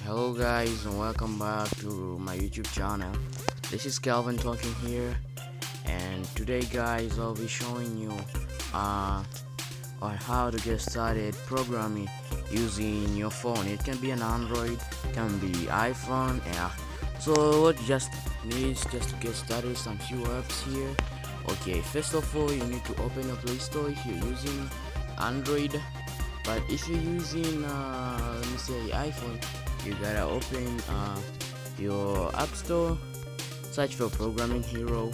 Hello guys and welcome back to my YouTube channel. This is Calvin talking here, and today guys I'll be showing you on how to get started programming using your phone. It can be an Android, can be iPhone. So what you just need just to get started, some few apps here. Okay, first of all you need to open your Play Store if you're using Android, but if you're using let me say iPhone, you gotta open your App Store, search for Programming Hero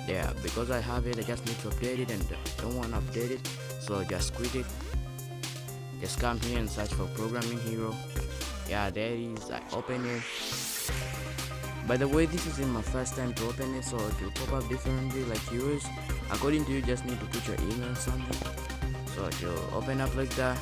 there. Because I have it, I just need to update it and don't want to update it, so just quit it. Just come here and search for Programming Hero. Yeah, there it is. I open it. By the way, this is my first time to open it, so it will pop up differently like yours. According to you, just need to put your email or something, so it will open up like that.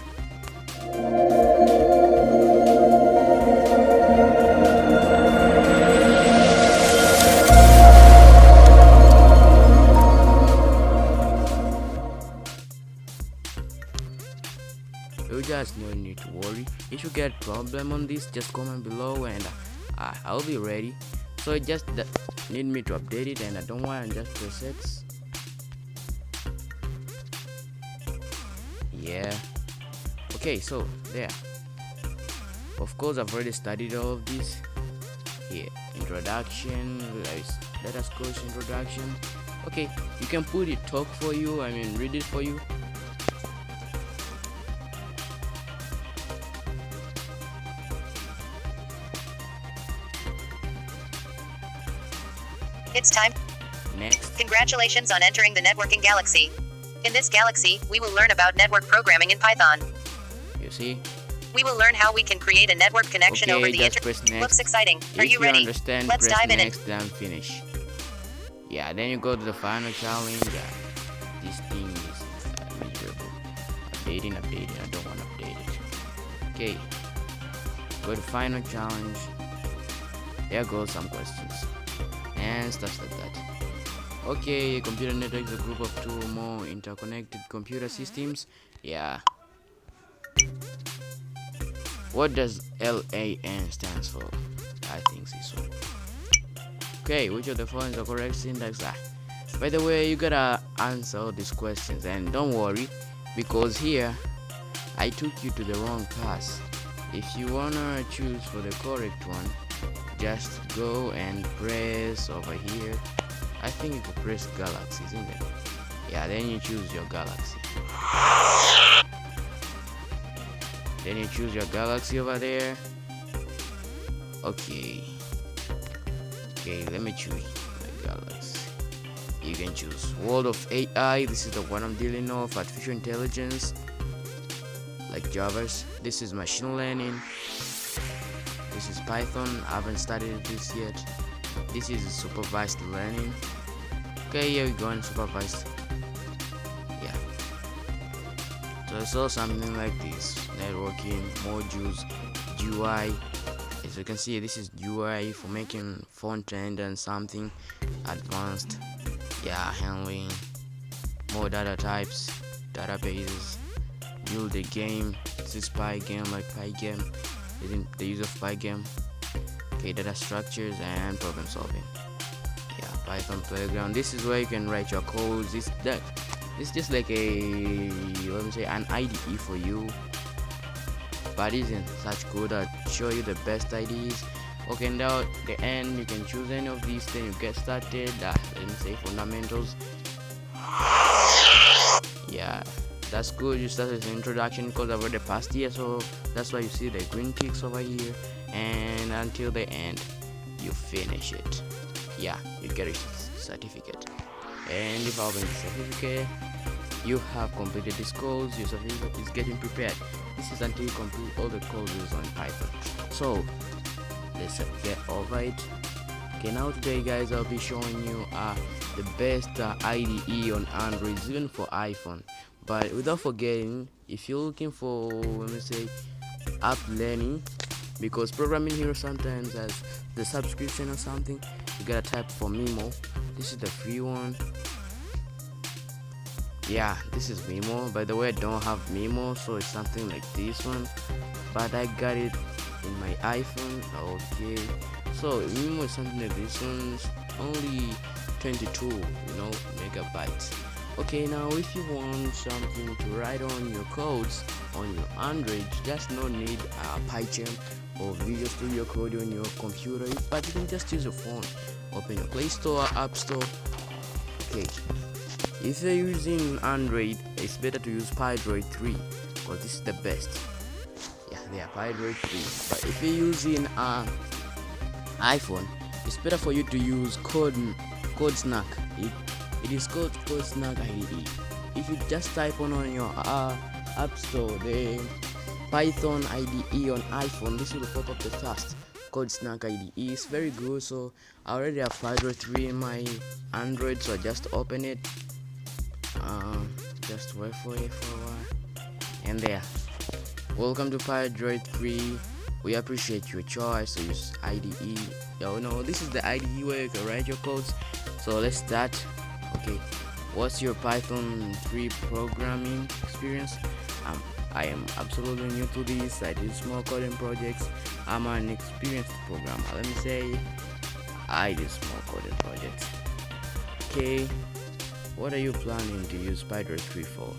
You just no need to worry. If you get problem on this, just comment below and I'll be ready. So it just need me to update it, and I don't want to just press X. Yeah. Okay, so there. Of course, I've already studied all of this. Here, introduction. Let us go to introduction. Okay, you can put it talk for you. Read it for you. It's time. Next. Congratulations on entering the networking galaxy. In this galaxy, we will learn about network programming in Python. You see? We will learn how we can create a network connection over the just internet. press next. Looks exciting. Are If you ready? Understand, Let's press dive in. Next, then finish. Yeah, then you go to the final challenge. This thing is miserable. Updating. I don't want to update it. Okay. Go to final challenge. There goes some questions and stuff like that. Okay, computer network is a group of two or more interconnected computer systems. Yeah. What does LAN stands for? I think so. Okay, which of the following is the correct syntax? By the way, you gotta answer all these questions, and don't worry, because here I took you to the wrong path. If you wanna choose for the correct one, just go and press over here. I think you could press Galaxy, isn't it? Yeah, then you choose your Galaxy. Then you choose your Galaxy over there. Okay, let me choose my Galaxy. You can choose World of AI. This is the one I'm dealing with. Artificial intelligence, like Java's. This is machine learning. This is Python. I haven't studied this yet. This is supervised learning. Okay, here we go on supervised. Yeah. So I saw something like this: networking, modules, UI. As you can see, this is UI for making front end and something advanced. Yeah, handling more data types, databases, build a game. This is Pygame, like Pygame. The use of Pygame. Okay, data structures and problem solving. Yeah, Python playground. This is where you can write your codes. This just like an IDE for you, but isn't such good. I'll show you the best IDEs. Okay, now at the end you can choose any of these, then you get started. Let me say fundamentals. Yeah, that's good. You start with an introduction because I've already passed here, so that's why you see the green ticks over here, and until the end you finish it. Yeah, you get a certificate, and if I open the certificate, you have completed this course. Your certificate is getting prepared. This is until you complete all the courses on Python. So let's get over it. Okay, now today guys I'll be showing you the best IDE on Android, even for iPhone. But without forgetting, if you're looking for, let me say, app learning, because Programming Hero sometimes has the subscription or something, you gotta type for Mimo. This is the free one. Yeah, this is Mimo. By the way, I don't have Mimo, so it's something like this one, but I got it in my iPhone. Okay, so mimo is something like this one's only 22 megabytes. Okay, now if you want something to write on your codes on your Android, just no need PyCharm or Visual Studio Code on your computer, but you can just use your phone. Open your Play Store, App Store. Okay, if you're using Android, it's better to use pydroid 3 because this is the best. Yeah, they are pydroid 3. But if you're using iPhone, it's better for you to use code snack. It is called code snack IDE. If you just type on your app store the Python IDE on iPhone, this will pop up the first code snack IDE. It's very good. So I already have pydroid 3 in my Android, so I just open it. Just wait for it for a while, and there. Welcome to pydroid 3. We appreciate your choice to use IDE. This is the IDE where you can write your codes. So let's start. Okay, what's your Python 3 programming experience? I am absolutely new to this. I did small coding projects. I'm an experienced programmer. Let me say I did small coding projects. Okay, what are you planning to use pydroid 3 for?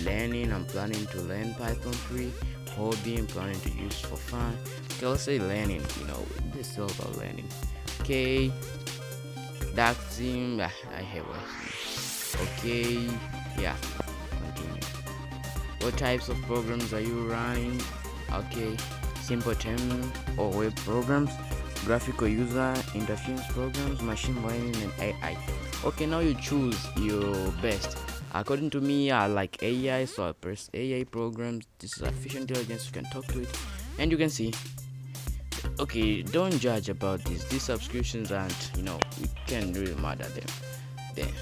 Learning. I'm planning to learn Python 3. Hobby. I'm planning to use for fun. Okay, let's say learning. This is all about learning. Okay, dark theme. I hate it. Okay, yeah, continue. What types of programs are you running? Okay, simple terminal or web programs, graphical user interface programs, machine learning, and AI. Okay, now you choose your best. According to me, I like AI, so I press AI programs. This is artificial intelligence. You can talk to it, and you can see. Okay, don't judge about this. These subscriptions aren't, you can't really matter them. There.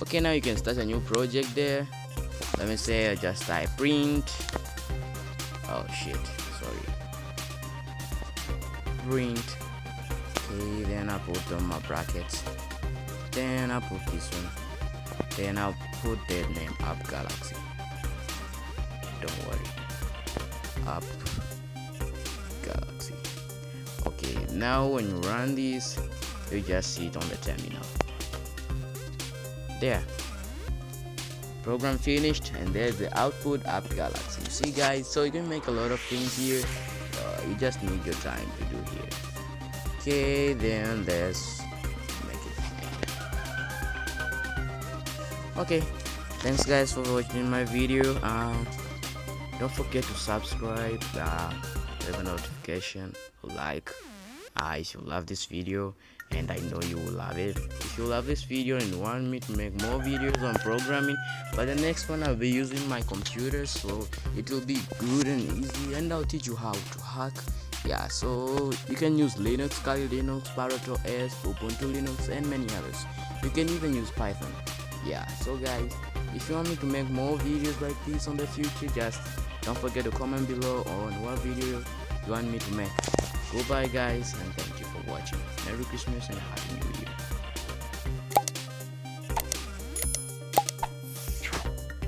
Okay, now you can start a new project there. Let me say I just type print. Oh shit, sorry. Print. Okay, then I put on my brackets. Then I put this one. Then I'll put the name App Galaxy. Don't worry. App Galaxy. Okay, now when you run this, you just see it on the terminal. There. Program finished, and there's the output App Galaxy. You see, guys, so you can make a lot of things here. You just need your time to do here. Okay, then let's make it. Okay, thanks guys for watching my video. Don't forget to subscribe, leave a notification, like if you love this video, and I know you will love it. If you love this video and want me to make more videos on programming, but the next one I'll be using my computer, so it will be good and easy, and I'll teach you how to hack. Yeah, so you can use Linux, Kali Linux, Pareto S, Ubuntu Linux, and many others. You can even use Python. Yeah, so guys, if you want me to make more videos like this in the future, just don't forget to comment below on what video you want me to make. Goodbye guys, and thank you for watching. Merry Christmas and Happy New Year.